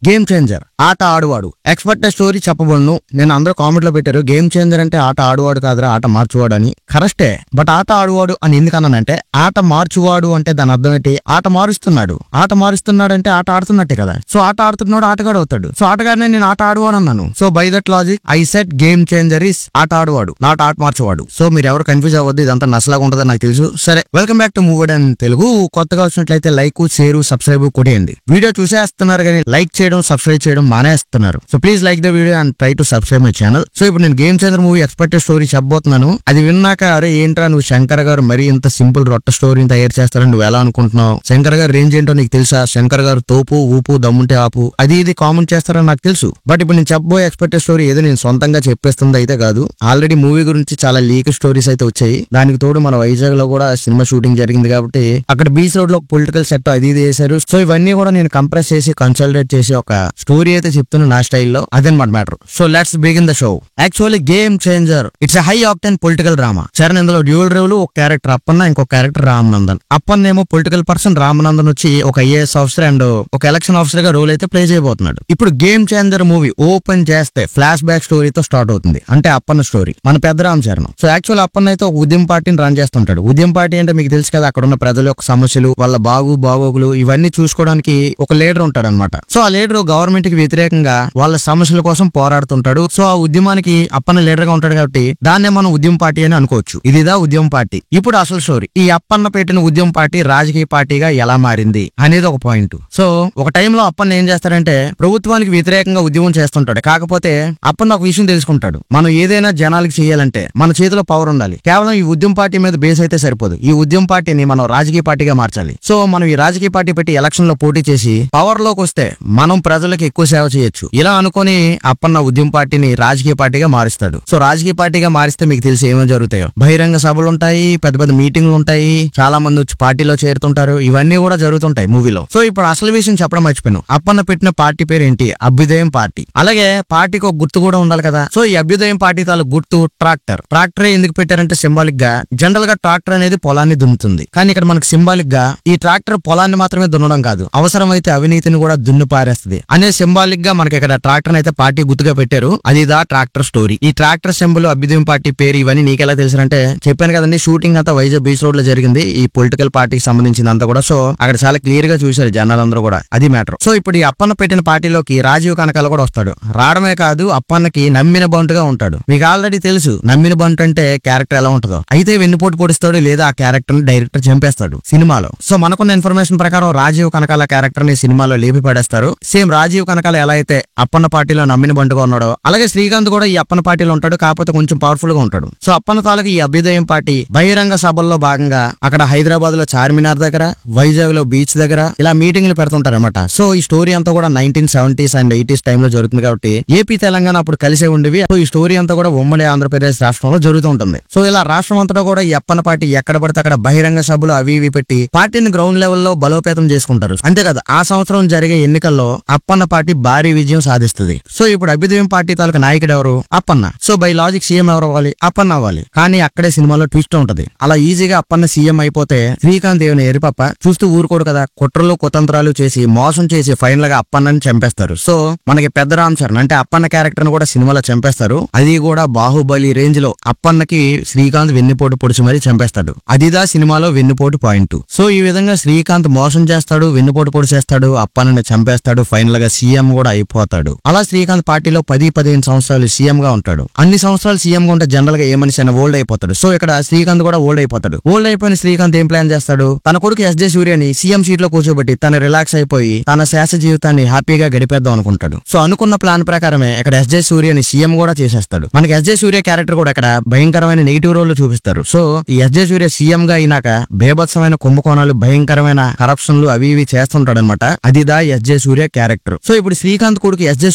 Game changer ఆట ఆడువాడు expert story చెప్పబడును. నేను అందరూ కామెంట్ లో పెట్టారు గేమ్ చేంజర్ అంటే ఆట ఆడువాడు కాదురా ఆట మార్చువాడు అని. కరెక్టే, బట్ ఆట ఆడువాడు అని ఎందుకన్నానంటే ఆట మార్చువాడు అంటే దాని అర్థం ఏంటి? ఆట మారుస్తున్నాడు. ఆట మారుస్తున్నాడు అంటే ఆట ఆడుతున్నట్టే కదా. సో ఆట ఆడుతున్నాడు ఆటగాడు అవుతాడు. సో ఆటగాడిని నేను ఆట ఆడువాడు అన్నాను. So by that logic I set game changer is ఆట ఆడువాడు, నాట్ ఆట మార్చేవాడు. సో మీరు ఎవరు కన్ఫ్యూజ్ అవ్వద్దు, ఇదంతా నసలాగా ఉంటుందని నాకు తెలుసు. సరే, welcome back to movie and Telugu. కొత్తగా వచ్చినట్లయితే లైక్, షేర్, సబ్స్క్రైబ్ కొట్టేయండి. వీడియో చూసేస్తున్నారు కానీ లైక్ చేయడం, సబ్స్క్రైబ్ చేయడం మానేస్తున్నారు. So please like the video and try to subscribe my channel. So ఇప్పుడు నేను game changer movie expected story చెప్పబోతున్నాను. అది విన్నాక అరే ఏంట్రా నువ్వు శంకర్ గారు మరీ ఇంత సింపుల్ రొట్ట స్టోరీని తయారు చేస్తారని నువ్వు ఎలా అనుకుంటున్నావు? శంకర్ గారు రేంజ్ ఏంటో నీకు తెలుసా? శంకర్ గారు తోపు, ఊపు, దమ్ముంటే ఆపు అది ఇది కామెంట్ చేస్తారని నాకు తెలుసు. బట్ ఇప్పుడు నేను చెప్పబోయే ఎక్స్పెక్టెడ్ స్టోరీ ఏదో నేను సొంతంగా చెప్పేస్తుంది అయితే కాదు. ఆల్రెడీ మూవీ గురించి చాలా లీక్ స్టోరీస్ అయితే వచ్చాయి. దానికి తోడు మన వైజాగ్ లో కూడా సినిమా షూటింగ్ జరిగింది కాబట్టి అక్కడ బీచ్ రోడ్ లో పొలిటికల్ సెట్ అది ఇది చేశారు. సో ఇవన్నీ కూడా నేను కంప్రెస్ చేసి కన్సల్టేట్ చేసి ఒక స్టోరీ అయితే చెప్తున్నా నా స్టైల్లో. అదనమాట matter. So let's begin the show. Actually game changer it's high octane political drama. Charan ఇందులో డ్యూయల్ రోల్, ఒక క్యారెక్టర్ అప్పన్న, ఇంకో క్యారెక్టర్ రామనందన్. అప్పన్న ఏమో పొలిటికల్ పర్సన్, రామనందన్ వచ్చి ఒక ఐఏఎస్ ఆఫీసర్ అండ్ ఒక ఎలక్షన్ ఆఫీసర్ గా రోల్ అయితే ప్లే చేయబోతున్నాడు. ఇప్పుడు గేమ్ చేంజర్ మూవీ ఓపెన్ చేస్తే ఫ్లాష్ బ్యాక్ స్టోరీతో స్టార్ట్ అవుతుంది. అంటే అప్పన్న స్టోరీ, మన పెద్ద రామ్ చరణ్. సో యాక్చువల్ అప్పన్న అయితే ఒక ఉద్యమ పార్టీని రన్ చేస్తుంటాడు. ఉద్యమ పార్టీ అంటే మీకు తెలుసు కదా, అక్కడ ఉన్న ప్రజల యొక్క సమస్యలు, వాళ్ళ బాగోగులు ఇవన్నీ చూసుకోవడానికి ఒక లీడర్ ఉంటాడు అనమాట. సో ఆ లీడర్ గవర్నమెంట్ కి వ్యతిరేకంగా వాళ్ళ సమస్యల కోసం పోరాడుతుంటాడు. సో ఆ ఉద్యమానికి అప్పన్న లీడర్ గా ఉంటాడు కాబట్టి దాన్నే మనం ఉద్యమ పార్టీ అని అనుకోవచ్చు. ఇదిదా ఉద్యమ పార్టీ. ఇప్పుడు అసలు స్టోరీ, ఈ అప్పన్న పెట్టిన ఉద్యమ పార్టీ రాజకీయ పార్టీగా ఎలా మారింది అనేది ఒక పాయింట్. సో ఒక టైంలో అప్పన్న ఏం చేస్తాడంటే ప్రభుత్వానికి వ్యతిరేకంగా ఉద్యమం చేస్తుంటాడు. కాకపోతే అప్పన్న ఒక విషయం తెలుసుకుంటాడు, మనం ఏదైనా జనాలకి చేయాలంటే మన చేతిలో పవర్ ఉండాలి. కేవలం ఈ ఉద్యమ పార్టీ మీద బేస్ అయితే సరిపోదు. ఈ ఉద్యమ పార్టీని మనం రాజకీయ పార్టీగా మార్చాలి. సో మనం ఈ రాజకీయ పార్టీ పెట్టి ఎలక్షన్ లో పోటీ చేసి పవర్ లోకి వస్తే మనం ప్రజలకు ఎక్కువ సేవ చేయొచ్చు. ఇలా అనుకుని అప్పన్న ఉద్యమ పార్టీని రాజకీయ పార్టీగా మారుస్తాడు. సో రాజకీయ పార్టీగా మారిస్తే మీకు తెలిసి ఏమేమి జరుగుతాయో, బహిరంగ సభలు ఉంటాయి, పెద్ద పెద్ద మీటింగ్లు ఉంటాయి, చాలా మంది వచ్చి పార్టీలో చేరుతుంటారు. ఇవన్నీ కూడా జరుగుతుంటాయి మూవీలో. సో ఇప్పుడు అసలు విషయం చెప్పడం మర్చిపోయాను. అప్పన్న పెట్టిన పార్టీ పేరు ఏంటి? అభ్యుదయం పార్టీ. అలాగే పార్టీకి ఒక గుర్తు కూడా ఉండాలి కదా. సో ఈ అభ్యుదయం పార్టీ తాలూకు గుర్తు ట్రాక్టర్. ట్రాక్టర్ ఎందుకు పెట్టారంటే సింబాలిక్ గా, జనరల్ గా ట్రాక్టర్ అనేది పొలాన్ని దున్నుతుంది. కానీ ఇక్కడ మనకు సింబాలిక్ గా ఈ ట్రాక్టర్ పొలాన్ని మాత్రమే దున్నడం కాదు, అవసరమైతే అవినీతిని కూడా దున్ను పారేస్తుంది అనే సింబాలిక్ గా మనకి ఇక్కడ ట్రాక్టర్ అయితే పార్టీ గుర్తుగా పెట్టారు. అది దా ట్రాక్టర్ స్టోరీ. ఈ ట్రాక్టర్ సింబల్, అభ్యుదయం పార్టీ పేరు ఇవన్నీ నీకెలా తెలుసంటే చెప్పాను కదండి, షూటింగ్ అంతా వైజాగ్ బీచ్ రోడ్ లో జరిగింది. ఈ పొలిటికల్ పార్టీకి సంబంధించింది అంతా కూడా. సో అక్కడ చాలా క్లియర్ గా చూశారు జనాలందరూ కూడా. అది మ్యాటర్. సో ఇప్పుడు ఈ అప్పన్న పెట్టిన పార్టీలోకి రాజీవ్ కనకాల కూడా వస్తాడు. రావడమే కాదు, అప్పన్నకి నమ్మిన బంటుగా ఉంటాడు. మీకు ఆల్రెడీ తెలుసు నమ్మిన బంటు అంటే క్యారెక్టర్ ఎలా ఉంటుందో. అయితే వెన్నుపోటు పొడిస్తాడు, లేదా ఆ క్యారెక్టర్ ని డైరెక్టర్ చంపేస్తాడు సినిమాలో. సో మనకున్న ఇన్ఫర్మేషన్ ప్రకారం రాజీవ్ కనకాల క్యారెక్టర్ ని సినిమాలో లేపి పడేస్తారు. సేమ్ రాజీవ్ కనకాల ఎలా అయితే అప్పన్న పార్టీలో నమ్మిన బంటుగా ఉన్నాడో, అలాగే శ్రీకాంత్ కూడా ఈ అప్పన్న పార్టీలో ఉంటాడు, కాకపోతే కొంచెం పవర్ఫుల్ గా ఉంటాడు. సో అప్పన్న తాలూకు ఈ అభ్యుదయం పార్టీ బహిరంగ సభల్లో భాగంగా అక్కడ హైదరాబాద్ లో చార్మినార్ దగ్గర, వైజాగ్ లో బీచ్ దగ్గర ఇలా మీటింగ్లు పెడుతుంటారు అనమాట. సో ఈ స్టోరీ అంతా కూడా 1970s అండ్ 80s టైంలో జరుగుతుంది కాబట్టి ఏపీ తెలంగాణ అప్పుడు కలిసే ఉండేవి. సో ఈ స్టోరీ అంతా కూడా ఉమ్మడి ఆంధ్రప్రదేశ్ రాష్ట్రంలో జరుగుతూ ఉంటుంది. సో ఇలా రాష్ట్రం అంతటా కూడా ఈ అప్పన్న పార్టీ ఎక్కడ పడితే అక్కడ బహిరంగ సభలు అవి ఇవి పెట్టి పార్టీని గ్రౌండ్ లెవెల్లో బలోపేతం చేసుకుంటారు. అంతే కదా, ఆ సంవత్సరం జరిగే ఎన్నికల్లో అప్పన్న పార్టీ భారీ విజయం సాధిస్తుంది. సో ఇప్పుడు అభ్యుదయం పార్టీ తాలూకు నాయకుడు ఎవరు? Appanna. So by logic CM ఎవరు అవ్వాలి? అప్పన్న అవ్వాలి. కానీ అక్కడే సినిమాలో ట్విస్ట్ ఉంటది. అలా ఈజీగా అప్పన్న సీఎం అయిపోతే శ్రీకాంత్ దేవుని ఎరిపప్ప చూస్తూ ఊరుకోడు కదా. కుట్రలు కుతంత్రాలు చేసి మోసం చేసి ఫైనల్ గా అప్పన్నని చంపేస్తారు. సో మనకి పెద్ద రామ్ చరణ్ అంటే అప్పన్న క్యారెక్టర్ ను కూడా సినిమాలో చంపేస్తారు. అది కూడా బాహుబలి రేంజ్ లో అప్పన్నకి శ్రీకాంత్ వెన్నుపోటు పొడిచి మరీ చంపేస్తాడు. అదిదా సినిమాలో వెన్నుపోటు పాయింట్. సో ఈ విధంగా శ్రీకాంత్ మోసం చేస్తాడు, వెన్నుపోటు పొడి చేస్తాడు, అప్పన్నని చంపేస్తాడు, ఫైనల్ గా సీఎం కూడా అయిపోతాడు. అలా శ్రీకాంత్ పార్టీలో 10-15 సంవత్సరాలు సీఎం గా ఉంటాడు. అన్ని సంవత్సరాలు సీఎం గా ఉంటే జనరల్ గా ఏ మనిషి అయినా ఓల్డ్ అయిపోతాడు. సో ఇక్కడ శ్రీకాంత్ కూడా ఓల్డ్ అయిపోతాడు. ఓల్డ్ అయిపోయిన శ్రీకాంత్ ఏం ప్లాన్ చేస్తాడు? తన కొడుకు ఎస్జే సూర్యని సీఎం సీట్ లో కూర్చోబెట్టి తను రిలాక్స్ అయిపోయి తన శాస జీవితాన్ని హ్యాపీగా గడిపేద్దాం అనుకుంటాడు. సో అనుకున్న ప్లాన్ ప్రకారమే ఇక్కడ ఎస్జే సూర్యని సీఎం కూడా చేసేస్తాడు. మనకి ఎస్జే సూర్య క్యారెక్టర్ కూడా ఇక్కడ భయంకరమైన నెగిటివ్ రోల్ చూపిస్తారు. సో ఈ ఎస్జే సూర్య సీఎం గా అయినాక బేభత్సమైన కుంభకోణాలు, భయంకరమైన కరప్షన్లు అవి ఇవి చేస్తుంటాడు అనమాట. అదిదా ఎస్జే సూర్య క్యారెక్టర్. సో ఇప్పుడు శ్రీకాంత్ కొడుకు ఎస్జే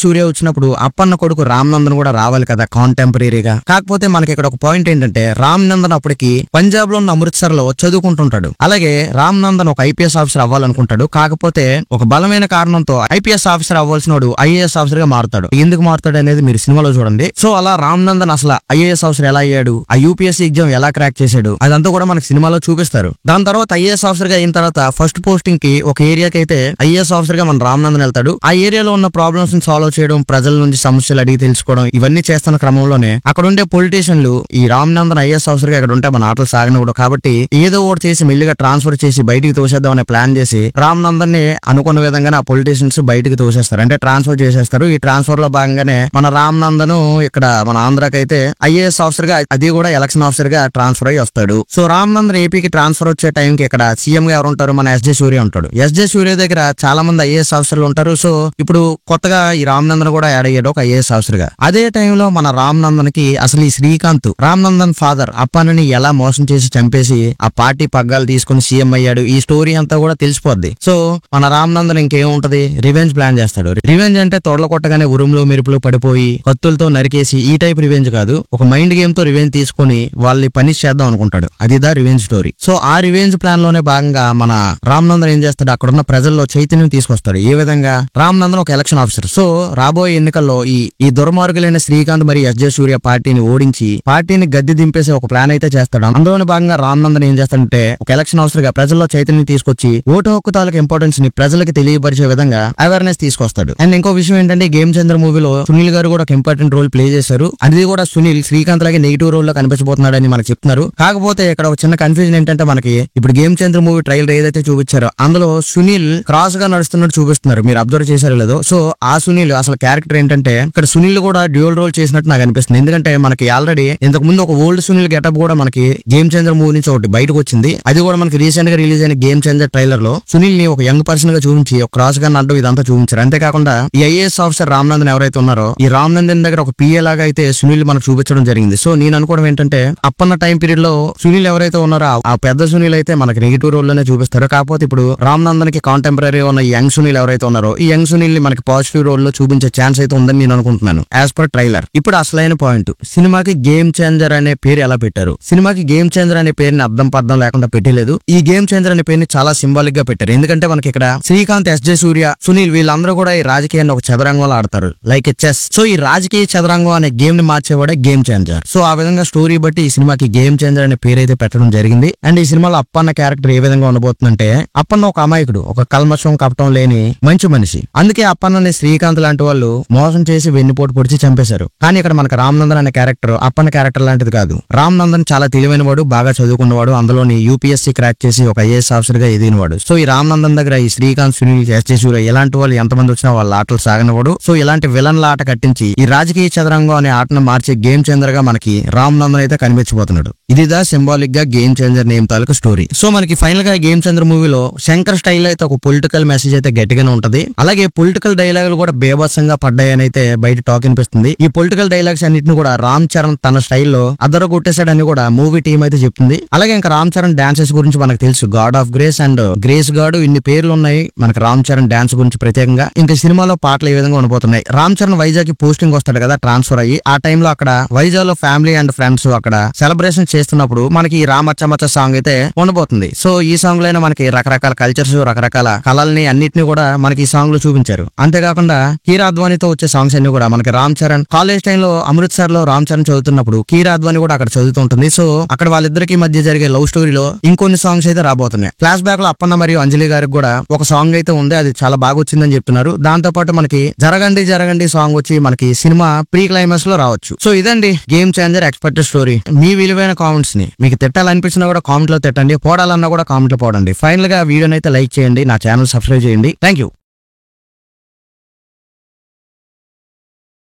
సూర్య వచ్చినప్పుడు అప్పన్న కొడుకు రామనందన్ కూడా రావాలి కదా కాంటెంపరీగా. కాకపోతే మనకి ఇక్కడ ఒక పాయింట్ ఏంటంటే రామనందన్ అప్పటికి పంజాబ్ లో ఉన్న అమృత్సర్ లో చదువుకుంటుంటాడు. అలాగే రామనందన్ ఒక ఐపీఎస్ ఆఫీసర్ అవ్వాలనుకుంటాడు. కాకపోతే ఒక బలమైన కారణంతో ఐపీఎస్ ఆఫీసర్ అవ్వాల్సిన వాడు ఐఏఎస్ ఆఫీసర్ గా మారుతాడు. ఎందుకు మారుతాడు అనేది మీరు సినిమాలో చూడండి. సో అలా రామనందన్ అసలు ఐఏఎస్ ఆఫీసర్ ఎలా అయ్యాడు, ఆ యూపీఎస్సీ ఎగ్జామ్ ఎలా క్రాక్ చేశాడు, అదంతా కూడా మనకి సినిమాలో చూపిస్తారు. దాని తర్వాత ఐఏఎస్ ఆఫీసర్ గా అయిన తర్వాత ఫస్ట్ పోస్టింగ్ కి ఒక ఏరియాకి అయితే ఐఏఎస్ ఆఫీసర్ గా మన రామనందన్ వెళ్తాడు. వెళ్తాడు. ఆ ఏరియాలో ఉన్న ప్రాబ్లమ్స్ ని సాల్వ్ చేయడం, ప్రజల నుంచి సమస్యలు అడిగి తెలుసుకోవడం, ఇవన్నీ చేస్తున్న క్రమంలోనే అక్కడ ఉండే పొలిటీషియన్లు ఈ రామ్ నందన్ ఐఏఎస్ ఆఫీసర్ గా అక్కడ ఉంటే మన ఆటలు సాగనివ్వడం కాబట్టి ఏదో ఒకటి చేసి మెల్లిగా ట్రాన్స్ఫర్ చేసి బయటికి తోసేద్దాం అనే ప్లాన్ చేసి రామ్ నందన్ ని అనుకున్న విధంగానే ఆ పొలిటీషియన్స్ బయటికి తోసేస్తారు, అంటే ట్రాన్స్ఫర్ చేసేస్తారు. ఈ ట్రాన్స్ఫర్ లో భాగంగానే మన రామ్ నందన్ ఇక్కడ మన ఆంధ్రాకైతే ఐఏఎస్ ఆఫీసర్ గా, అది కూడా ఎలక్షన్ ఆఫీసర్ గా ట్రాన్స్ఫర్ అయ్యి వస్తాడు. సో రామ్ నందన్ ఏపీకి ట్రాన్స్ఫర్ వచ్చే టైం కి ఇక్కడ సీఎం గా ఎవరు ఉంటారు, మన ఎస్జే సూర్య ఉంటాడు. ఎస్జే సూర్య దగ్గర చాలా మంది ఐఏఎస్ ఆఫీసర్లు ఉంటారు. సో ఇప్పుడు కొత్తగా ఈ రామ్ నందన్ కూడా యాడ్ అయ్యాడు ఒక ఐఏఎస్ ఆఫీసర్ గా. అదే టైంలో మన రామ్ నందన్ కి అసలు ఈ శ్రీకాంత్, రామ్ నందన్ ఫాదర్ అప్పన్నని ఎలా మోసం చేసి చంపేసి ఆ పార్టీ పగ్గాలు తీసుకుని సీఎం అయ్యాడు, ఈ స్టోరీ అంతా కూడా తెలిసిపోద్ది. సో మన రామ్ నందన్ ఇంకేముంటది, రివెంజ్ ప్లాన్ చేస్తాడు. రివెంజ్ అంటే తొడల కొట్టగానే ఉరుములు మెరుపులు పడిపోయి కత్తులతో నరికేసి ఈ టైప్ రివెంజ్ కాదు, ఒక మైండ్ గేమ్ తో రివెంజ్ తీసుకుని వాళ్ళని పనిష్ చేద్దాం అనుకుంటాడు. అది దా రివెంజ్ స్టోరీ. సో ఆ రివెంజ్ ప్లాన్ లోనే భాగంగా మన రామ్ నందన్ ఏం చేస్తాడు, అక్కడ ఉన్న ప్రజల్లో చైతన్యం తీసుకొస్తాడు. ఏ విధంగా, రామ్ నందన్ ఒక ఎలక్షన్ ఆఫీసర్. సో రాబోయే ఎన్నికల్లో ఈ దుర్మార్గులైన శ్రీకాంత్ మరియు ఎస్జే సూర్య పార్టీని ఓడించి పార్టీని గద్దె దింపేసే ఒక ప్లాన్ అయితే చేస్తాడు. అందులోని భాగంగా రామ్ నందన్ ఏం చేస్తాడంటే ఒక ఎలక్షన్ ఆఫీసర్ గా ప్రజల్లో చైతన్యం తీసుకొచ్చి ఓటు హక్కు తాలూకు ఇంపార్టెన్స్ ని ప్రజలకు తెలియపరిచే విధంగా అవేర్నెస్ తీసుకొస్తాడు. అండ్ ఇంకో విషయం ఏంటంటే గేమ్ చేంజర్ మూవీలో సునీల్ గారు కూడా ఒక ఇంపార్టెంట్ రోల్ ప్లే చేశారు. అది కూడా సునీల్ శ్రీకాంత్ లాగే నెగిటివ్ రోల్ లో కనిపించబోతున్నాడని మనకు చెప్తున్నారు. కాకపోతే ఇక్కడ ఒక చిన్న కన్ఫ్యూజన్ ఏంటంటే మనకి ఇప్పుడు గేమ్ చేంజర్ మూవీ ట్రైలర్ ఏదైతే చూపించారో అందులో సునీల్ క్రాస్ గా నడుస్తున్నట్టు చూపిస్తున్నారు. మీరు అబ్జర్వ్ చేశారో లేదో. సో ఆ సునీల్ అసలు క్యారెక్టర్ ఏంటంటే ఇక్కడ సునీల్ కూడా డ్యూయల్ రోల్ చేసినట్టు నాకు అనిపిస్తుంది. ఎందుకంటే మనకి ఆల్రెడీ ఇంతకు ముందు ఒక ఓల్డ్ సునీల్ గెటప్ కూడా మనకి గేమ్ చేంజర్ మూవీ నుంచి ఒకటి బయటకు వచ్చింది. అది కూడా మనకి రీసెంట్ గా రిలీజ్ అయిన గేమ్ చేంజర్ ట్రైలర్ లో సునీల్ ని ఒక యంగ్ పర్సన్ గా చూపించి ఒక క్రాస్ గా నడ్డం ఇదంతా చూపించారు. అంతేకాకుండా ఈ ఐఏఎస్ ఆఫీసర్ రామ్ నందన్ ఎవరైతే ఉన్నారో ఈ రామ్ నందన్ దగ్గర ఒక పిఏ లాగా అయితే సునీల్ మనకు చూపించడం జరిగింది. సో నేను అనుకోవడం ఏంటంటే అప్పన్న టైం పీరియడ్ లో సునీల్ ఎవరైతే ఉన్నారో ఆ పెద్ద సునీల్ అయితే మనకి నెగిటివ్ రోల్ లోనే చూపిస్తారు. కాకపోతే ఇప్పుడు రామ్ నందన్ కి కాంటెంపరీ ఉన్న యంగ్ సునీల్ ఎవరైతే ఉన్నారో ఈ యంగ్ సునీల్ ని మనకి పాజిటివ్ రోల్ లో చూపించే ఛాన్స్ అయితే ఉందని నేను అనుకుంటున్నాను యాజ్ పర్ ట్రైలర్. ఇప్పుడు అసలైన పాయింట్, సినిమాకి గేమ్ చేంజర్ అనే పేరు ఎలా పెట్టారు? సినిమాకి గేమ్ చేంజర్ అనే పేరుని అర్థం పర్థం లేకుండా పెట్టలేదు. ఈ గేమ్ చేంజర్ అనే పేరుని చాలా సింబాలిక్ గా పెట్టారు. ఎందుకంటే మనకి ఇక్కడ శ్రీకాంత్, ఎస్జే సూర్య, సునీల్ వీళ్ళందరూ కూడా ఈ రాజకీయాన్ని ఒక చదరంగంలో ఆడతారు, లైక్ ఎ చెస్. సో ఈ రాజకీయ చదరంగం అనే గేమ్ ని మార్చేవాడే గేమ్ చేంజర్. సో ఆ విధంగా స్టోరీ బట్టి ఈ సినిమాకి గేమ్ చేంజర్ అనే పేరు అయితే పెట్టడం జరిగింది. అండ్ ఈ సినిమాలో అప్పన్న క్యారెక్టర్ ఏ విధంగా ఉండబోతుందంటే అప్పన్న ఒక అమాయకుడు, ఒక కల్మషం కపటం లేని మంచి మనిషి. అందుకే అప్పన్నని శ్రీకాంత్ లాంటి వాళ్ళు మోసం చేసి వెన్నుపోటు పొడిచి చంపేశారు. కానీ ఇక్కడ మనకు రామ్ నందన్ అనే క్యారెక్టర్ అప్పన్న క్యారెక్టర్ లాంటిది కాదు. రామ్ నందన్ చాలా తెలివైన వాడు, బాగా చదువుకున్నవాడు, అందులోని యూపీఎస్సీ క్రాక్ చేసి ఒక ఐఏఎస్ ఆఫీసర్ గా ఎదిగినవాడు. సో ఈ రామ్ నందన్ దగ్గర ఈ శ్రీకాంత్, సునీల్, ఎస్జే సూర్య ఇలాంటి వాళ్ళు ఎంతమంది వచ్చినా వాళ్ళ ఆటలు సాగనివాడు. సో ఇలాంటి విలన్ల ఆట కట్టించి ఈ రాజకీయ చదరంగం అనే ఆటను మార్చే గేమ్ చేంజర్ గా మనకి రామ్ నందన్ అయితే కనిపించబోతున్నాడు. ఇదిదా సింబాలిక్ గా గేమ్ చేంజర్ నేమ్ తాలూకు స్టోరీ. సో మనకి ఫైనల్ గా గేమ్ చేంజర్ మూవీలో శంకర్ స్టైల్ అయితే ఒక పొలిటికల్ మెసేజ్ అయితే గట్టిగానే ఉంటది. అలాగే పొలిటికల్ డైలాగులు కూడా బేభత్సంగా పడ్డాయని అయితే బయట టాక్ అనిపిస్తుంది. ఈ పొలిటికల్ డైలాగ్స్ అన్నింటిని కూడా రామ్ చరణ్ తన స్టైల్లో అద్దరు కొట్టేశాడని కూడా మూవీ టీం అయితే చెప్తుంది. అలాగే ఇంకా రామ్ చరణ్ డాన్సెస్ గురించి మనకు తెలుసు, God of grace and grace God, ఇన్ని పేర్లు ఉన్నాయి మనకి రామ్ చరణ్ డాన్స్ గురించి ప్రత్యేకంగా. ఇంకా సినిమాలో పాటలు ఏ విధంగా ఉండబోతున్నాయి. రామ్ చరణ్ వైజాగ్ కి పోస్టింగ్ వస్తాడు కదా ట్రాన్స్ఫర్ అయ్యి, ఆ టైంలో అక్కడ వైజాగ్ లో ఫ్యామిలీ అండ్ ఫ్రెండ్స్ అక్కడ సెలబ్రేషన్ చేస్తున్నప్పుడు మనకి ఈ రామచ్చమచ్చ సాంగ్ అయితే ఉండబోతుంది. సో ఈ సాంగ్ లో మనకి రకరకాల కల్చర్స్, రకరకాల కళల్ని అన్నిటిని కూడా మనకి ఈ సాంగ్ లో చూపించారు. అంతేకాకుండా కీరా అద్వానీతో వచ్చే సాంగ్స్ అన్ని కూడా మనకి రామ్ చరణ్ కాలేజ్ టైంలో అమృత్సర్ లో రామ్ చరణ్ చదువుతున్నప్పుడు కీరా అద్వానీ కూడా అక్కడ చదువుతూ ఉంటుంది. సో అక్కడ వాళ్ళిద్దరికి మధ్య జరిగే లవ్ స్టోరీలో ఇంకొన్ని సాంగ్స్ అయితే రాబోతున్నాయి. ఫ్లాష్ బ్యాక్ లో అప్పన్న మరియు అంజలి గారికి కూడా ఒక సాంగ్ అయితే ఉంది, అది చాలా బాగా వచ్చిందని చెప్తున్నారు. దాంతో పాటు మనకి జరగండి జరగండి సాంగ్ వచ్చి మనకి సినిమా ప్రీ క్లైమాక్స్ లో రావచ్చు. సో ఇదండి గేమ్ చేంజర్ ఎక్స్పెక్టెడ్ స్టోరీ. మీ విలువైన కామెంట్స్ ని మీకు తిట్టాలనిపించినా కూడా కామెంట్ లో తిట్టండి, పోడాలన్నా కూడా కామెంట్ లో పోడండి. ఫైనల్ గా వీడియోని అయితే లైక్ చేయండి, నా ఛానల్ సబ్స్క్రైబ్ చేయండి. Thank you.